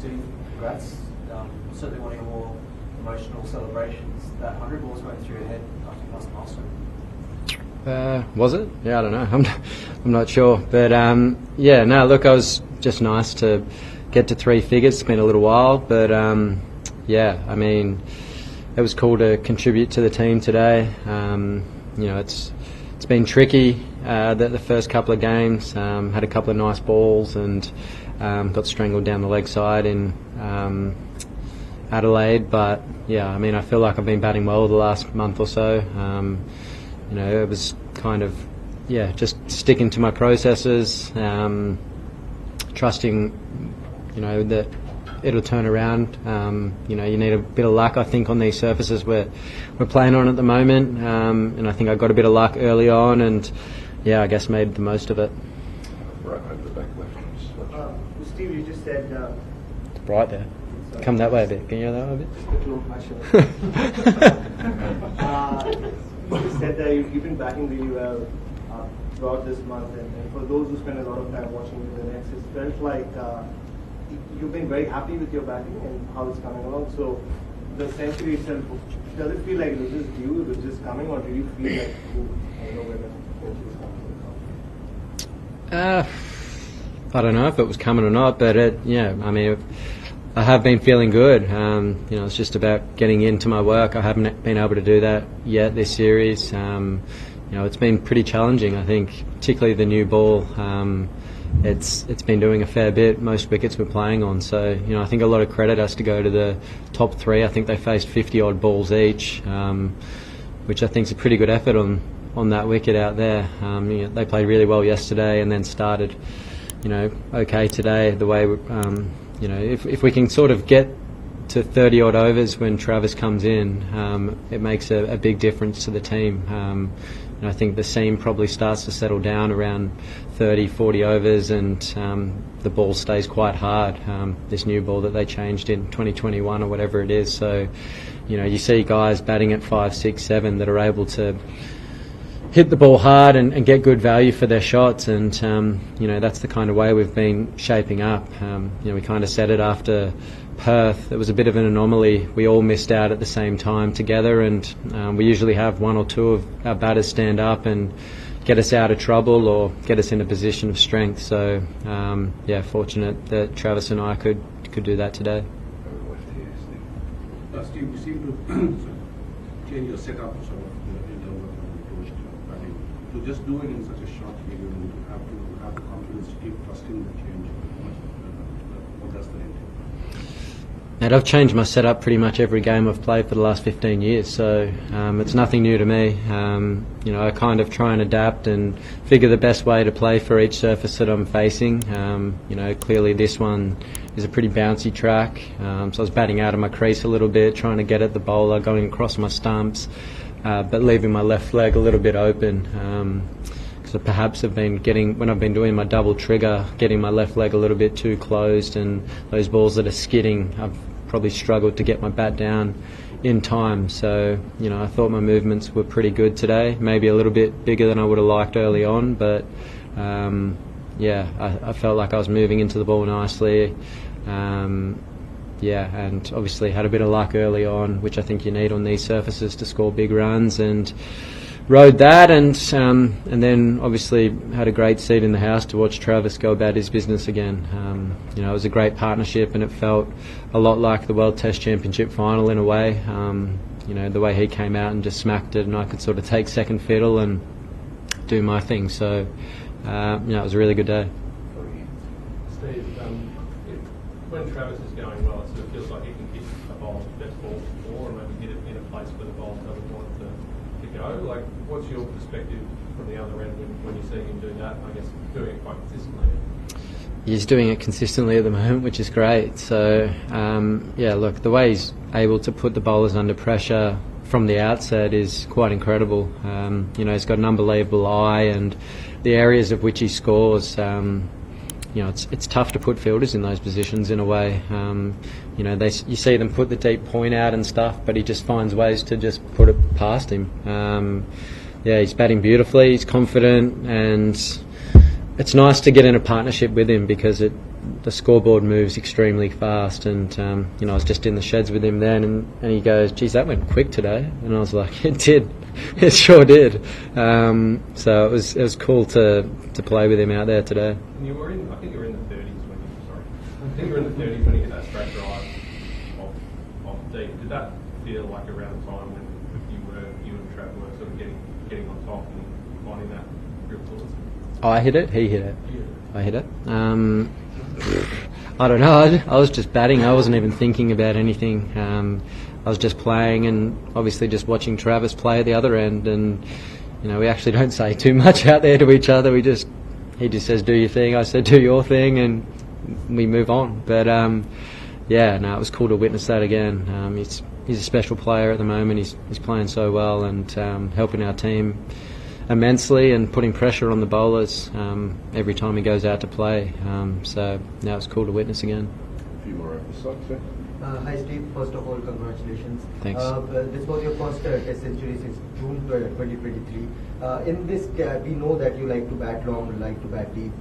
Steve, congrats. Certainly one of your more emotional celebrations. That 100 balls went through your head after you passed the milestone. Was it? Yeah, I don't know. I'm not sure. But yeah, no, look, I was just nice to get to 3 figures. It's been a little while, but yeah, I mean, it was cool to contribute to the team today. You know, it's been tricky the first couple of games. Had a couple of nice balls and got strangled down the leg side in Adelaide. But yeah, I mean, I feel like I've been batting well the last month or so. You know, it was kind of, yeah, just sticking to my processes, trusting, you know, that it'll turn around. You know, you need a bit of luck, I think, on these surfaces we're playing on at the moment. And I think I got a bit of luck early on, and yeah, I guess made the most of it. Right over the back left. Steve, you just said... Right there. Sorry. Come that way a bit. Can you go that way a bit? Just a bit low pressure. You said that you've been batting really well throughout this month, and for those who spend a lot of time watching the Next, it felt like you've been very happy with your batting and how it's coming along. So the century itself, does it feel like it was just due, it was just coming, or do you feel like I know where the century is coming? I don't know if it was coming or not, but yeah, I mean, I have been feeling good. You know, it's just about getting into my work. I haven't been able to do that yet this series. You know, it's been pretty challenging. I think, particularly the new ball. It's been doing a fair bit. Most wickets we're playing on. So, you know, I think a lot of credit has to go to the top 3. I think they faced 50 odd balls each, which I think is a pretty good effort on that wicket out there. You know, they played really well yesterday and then started, you know, okay today. The way you know, if we can sort of get to 30 odd overs when Travis comes in, it makes a big difference to the team. And I think the seam probably starts to settle down around 30, 40 overs, and the ball stays quite hard. This new ball that they changed in 2021 or whatever it is. So, you know, you see guys batting at 5, 6, 7 that are able to hit the ball hard and get good value for their shots, and you know, that's the kind of way we've been shaping up. You know, we kind of said it after Perth. It was a bit of an anomaly. We all missed out at the same time together, and we usually have 1 or 2 of our batters stand up and get us out of trouble or get us in a position of strength. So yeah, fortunate that Travis and I could do that today. Steve, you seem to change your setup sort of in terms of approach to batting. To just do it in such a short period, and to have the confidence to keep trusting the change. What does that entail? And I've changed my setup pretty much every game I've played for the last 15 years, so it's nothing new to me. You know, I kind of try and adapt and figure the best way to play for each surface that I'm facing. You know, clearly this one is a pretty bouncy track, so I was batting out of my crease a little bit, trying to get at the bowler, going across my stumps, but leaving my left leg a little bit open. So perhaps I've been when I've been doing my double trigger, getting my left leg a little bit too closed, and those balls that are skidding, I've probably struggled to get my bat down in time. So, you know, I thought my movements were pretty good today, maybe a little bit bigger than I would have liked early on, but yeah, I felt like I was moving into the ball nicely. Yeah, and obviously had a bit of luck early on, which I think you need on these surfaces to score big runs, and rode that, and then obviously had a great seat in the house to watch Travis go about his business again. You know, it was a great partnership, and it felt a lot like the World Test Championship final in a way. You know, the way he came out and just smacked it, and I could sort of take second fiddle and do my thing. So, you know, it was a really good day. Steve, when Travis is going well, it sort of feels like he can hit a bowler's best ball before and maybe hit it in a place where the bowler doesn't want it to go. Like, what's your perspective from the other end when you see him do that? I guess doing it quite consistently. He's doing it consistently at the moment, which is great. So, yeah, look, the way he's able to put the bowlers under pressure from the outset is quite incredible. You know, he's got an unbelievable eye, and the areas of which he scores, you know, it's tough to put fielders in those positions in a way. You know, you see them put the deep point out and stuff, but he just finds ways to just put it past him. Yeah, he's batting beautifully, he's confident, and it's nice to get in a partnership with him because the scoreboard moves extremely fast. And I was just in the sheds with him then, and he goes, "Geez, that went quick today." And I was like, "It did, it sure did." So it was cool to play with him out there today. And I think you were in the 30s when I think you were in the 30s when you hit that straight drive off deep. Did that feel like around the time when you and Trav were sort of getting on top and finding that real force? I hit it. He hit it. I hit it. I don't know. I was just batting. I wasn't even thinking about anything. I was just playing and obviously just watching Travis play at the other end. And we actually don't say too much out there to each other. He just says, "Do your thing." I said, "Do your thing," and we move on. But it was cool to witness that again. He's a special player at the moment. He's playing so well and helping our team immensely and putting pressure on the bowlers every time he goes out to play. So now it's cool to witness again. A few more episodes, sir. Hi Steve, first of all congratulations. Thanks. This was your first test century since June 2023. In this, we know that you like to bat long, like to bat deep.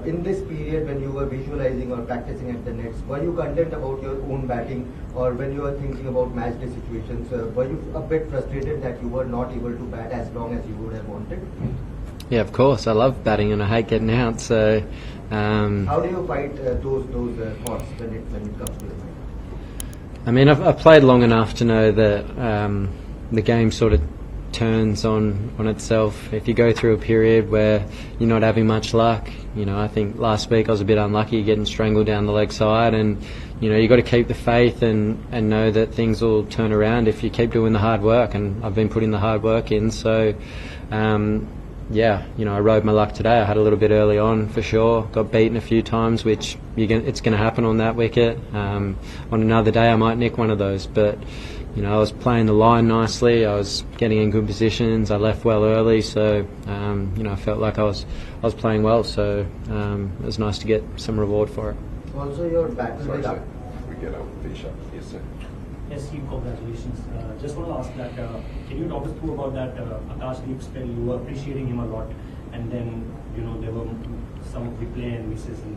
In this period when you were visualizing or practicing at the nets, were you content about your own batting, or when you were thinking about match day situations, were you a bit frustrated that you were not able to bat as long as you would have wanted? Yeah, of course. I love batting and I hate getting out. So, how do you fight those thoughts when it comes to your mind? I mean, I've played long enough to know that the game sort of turns on itself. If you go through a period where you're not having much luck, I think last week I was a bit unlucky getting strangled down the leg side, and you got to keep the faith and know that things will turn around if you keep doing the hard work, and I've been putting the hard work in. So I rode my luck today. I had a little bit early on for sure, got beaten a few times, which it's going to happen on that wicket. On another day I might nick one of those, but I was playing the line nicely, I was getting in good positions, I left well early, so I felt like I was playing well, so it was nice to get some reward for it. Also your bat Sorry, sir. We get on finish up. Yes, sir. Yes, Steve, congratulations. Just want to ask that, can you talk us through about that Akashdeep spell? You were appreciating him a lot, and then, there were some of the play and misses, and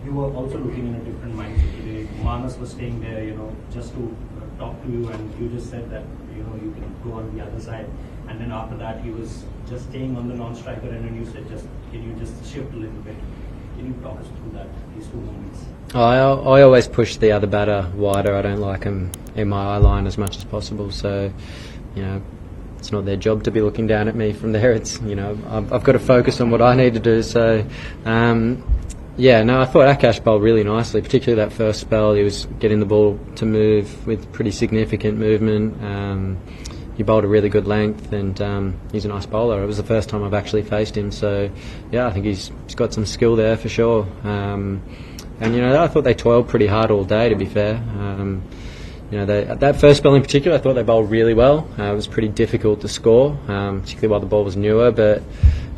you were also looking in a different mindset today. Manas was staying there, just to talk to you, and you just said that, you can go on the other side. And then after that, he was just staying on the non-striker, and then you said, can you just shift a little bit? Can you talk us through these two moments? I always push the other batter wider. I don't like him in my eye line as much as possible. So, it's not their job to be looking down at me from there. It's I've got to focus on what I need to do. So, I thought Akash bowled really nicely, particularly that first spell. He was getting the ball to move with pretty significant movement. He bowled a really good length, and he's a nice bowler. It was the first time I've actually faced him, so I think he's got some skill there for sure. I thought they toiled pretty hard all day, to be fair. That first spell in particular, I thought they bowled really well. It was pretty difficult to score, particularly while the ball was newer, but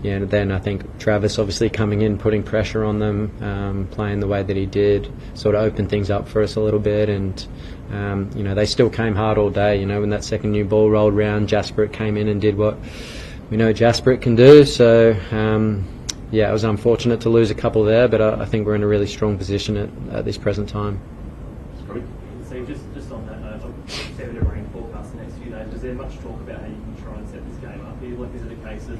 then I think Travis obviously coming in, putting pressure on them, playing the way that he did, sort of opened things up for us a little bit, and they still came hard all day. When that second new ball rolled round, Jaspreet came in and did what we know Jaspreet can do. So it was unfortunate to lose a couple there, but I think we're in a really strong position at this present time. So just on that note, fair bit of rain forecast the next few days. Is there much talk about how you can try and set this game up here? Is it a case of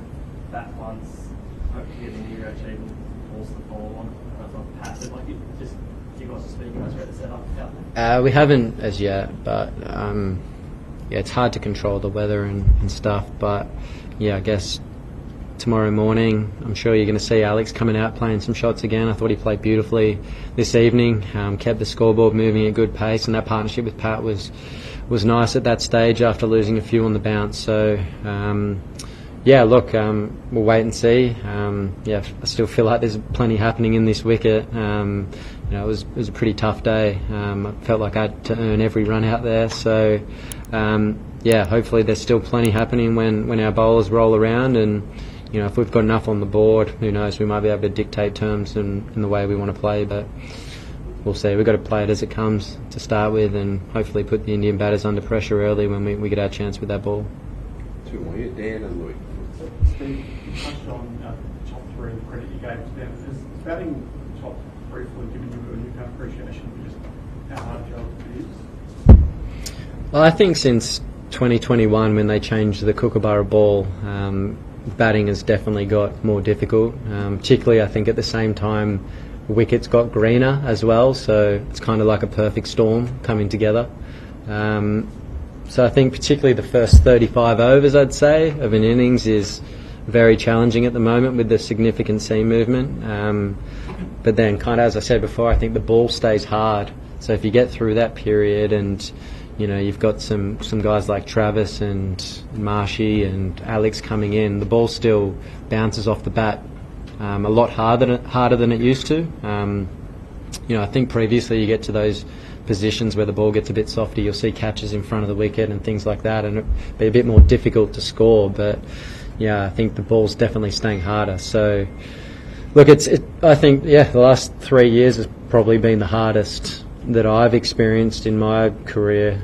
bat once, hope to get in your achieve and force the follow on? It's not passive. You guys are speaking about the setup out there? We haven't as yet, but it's hard to control the weather and stuff. But I guess tomorrow morning, I'm sure you're going to see Alex coming out playing some shots again. I thought he played beautifully this evening, kept the scoreboard moving at good pace, and that partnership with Pat was nice at that stage after losing a few on the bounce. So we'll wait and see. I still feel like there's plenty happening in this wicket. It was a pretty tough day. I felt like I had to earn every run out there. So hopefully there's still plenty happening when our bowlers roll around, and if we've got enough on the board, who knows, we might be able to dictate terms in the way we want to play, but we'll see. We've got to play it as it comes to start with, and hopefully put the Indian batters under pressure early when we get our chance with that ball. Two more here, Dan and Louis. Steve, you touched on top three credit you gave to them. Is batting top three for giving you a newfound appreciation for just how hard a job it is? Well, I think since 2021, when they changed the Kookaburra ball, batting has definitely got more difficult. Particularly, I think at the same time, wickets got greener as well, so it's kind of like a perfect storm coming together. So I think particularly the first 35 overs, I'd say, of an innings is very challenging at the moment with the significant seam movement. But then, kind of as I said before, I think the ball stays hard. So if you get through that period and you've got some guys like Travis and Marshy and Alex coming in, the ball still bounces off the bat a lot harder than it used to. I think previously you get to those positions where the ball gets a bit softer, you'll see catches in front of the wicket and things like that, and it'd be a bit more difficult to score. But yeah, I think the ball's definitely staying harder. So look, I think the last 3 years has probably been the hardest that I've experienced in my career,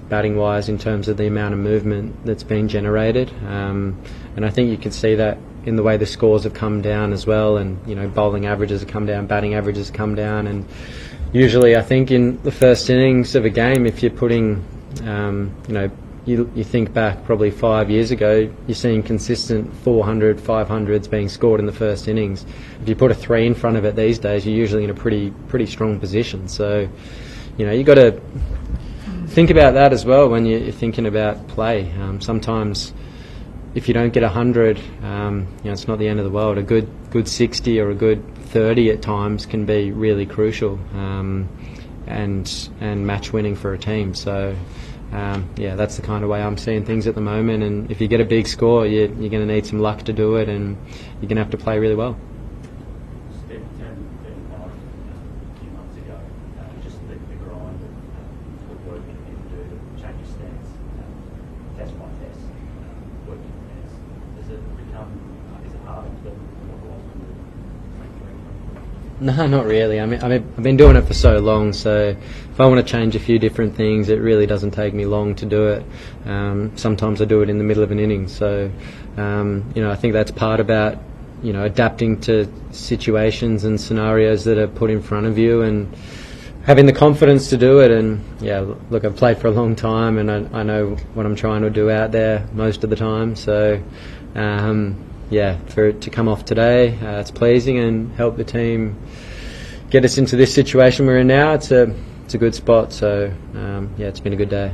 batting wise, in terms of the amount of movement that's been generated. And I think you can see that in the way the scores have come down as well, and bowling averages have come down, batting averages have come down, and usually I think in the first innings of a game, if you're putting you think back probably 5 years ago, you're seeing consistent 400, 500s being scored in the first innings. If you put a 3 in front of it these days, you're usually in a pretty strong position. So you got to think about that as well when you're thinking about play. Sometimes if you don't get 100, it's not the end of the world. A good 60 or a good 30 at times can be really crucial and match winning for a team. So that's the kind of way I'm seeing things at the moment. And if you get a big score, you're going to need some luck to do it, and you're going to have to play really well. Steve, a few months ago, just the grind of the work that you need to do to change your stance, test by test, working test. Is it harder than what it was when you were 23? No, not really. I mean, I've been doing it for so long, so if I want to change a few different things, it really doesn't take me long to do it. Sometimes I do it in the middle of an innings. So, I think that's part about, adapting to situations and scenarios that are put in front of you and having the confidence to do it. And, look, I've played for a long time and I know what I'm trying to do out there most of the time. So, for it to come off today, it's pleasing and help the team get us into this situation we're in now. It's a good spot. So, it's been a good day.